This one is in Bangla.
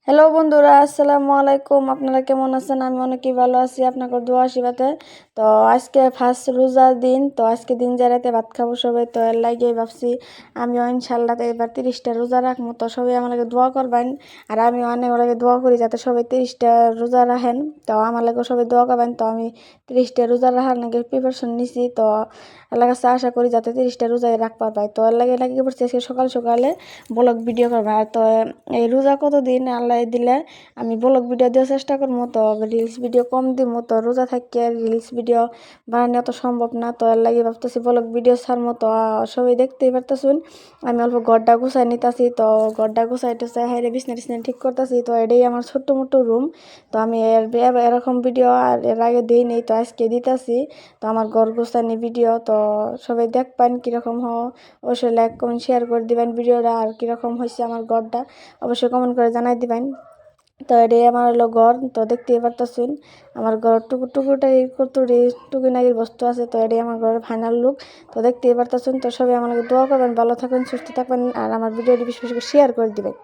হ্যালো বন্ধুরা, আসসালামু আলাইকুম। আপনারা কেমন আছেন? আমি অনেকই ভালো আছি, আপনাদের দোয়া আশীর্বাদে। তো আজকে ফার্স্ট রোজার দিন, তো আজকে দিন যারাতে ভাত খাবো সবাই, তো এর লাগে ভাবছি আমিও ইনশাল্লাহ এবার 30টা রোজা রাখবো। তো সবাই আমার লাগে দোয়া করবেন, আর আমি অনেক লাগে দোয়া করি যাতে সবাই 30টা রোজা রাখেন। তো আমার লাগে সবাই দোয়া করবেন। তো আমি 30টা রোজা রাখার নাকি প্রিপারেশন নিছি। তো আল্লাহর কাছে আশা করি যাতে 30টা রোজায় রাখতে পাই। তো এর লাগে পড়ছি আজকে সকাল সকালে ব্লগ ভিডিও করবো। আর তো এই রোজা কতদিন আল্লাহ দিলে আমি ব্লগ ভিডিও দেওয়ার চেষ্টা করবো। তো রিলস ভিডিও কম দিব, তো রোজা থাকিয়ে রিলস ভিডিও বানানো অত সম্ভব না। তো এর লাগে ভাবতেছি ব্লগ ভিডিও ছাড়মো। তো সবাই দেখতেই পারতেছুন আমি অল্প গড্ডা গুছাই নিতেছি। তো গড্ডা গুছাইতেছে, হাইরে বিছনা টিছনা ঠিক করতেছি। তো এটাই আমার ছোট্ট মোটো রুম। তো আমি এরকম ভিডিও আর এর আগে দিই নেই, তো আজকে দিতেছি। তো আমার ঘর গুছানি ভিডিও, তো সবাই দেখবেন কীরকম অবশ্যই লাইক কমেন্ট শেয়ার করে দিবেন ভিডিওটা। আর কীরকম হয়েছে আমার ঘরটা অবশ্যই কমেন্ট করে জানাই দিবেন। তো এটাই আমার হলো ঘর। তো দেখতেই পারতেছেন আমার ঘর টুকিনাগির বস্তু আছে। তো এটাই আমার ঘরের ফাইনাল লুক। তো দেখতেই পারতেছেন। তো সবাই আমাকে দোয়া করবেন, ভালো থাকবেন, সুস্থ থাকবেন, আর আমার ভিডিওটি বেশি বেশি করে শেয়ার করে দিবেন।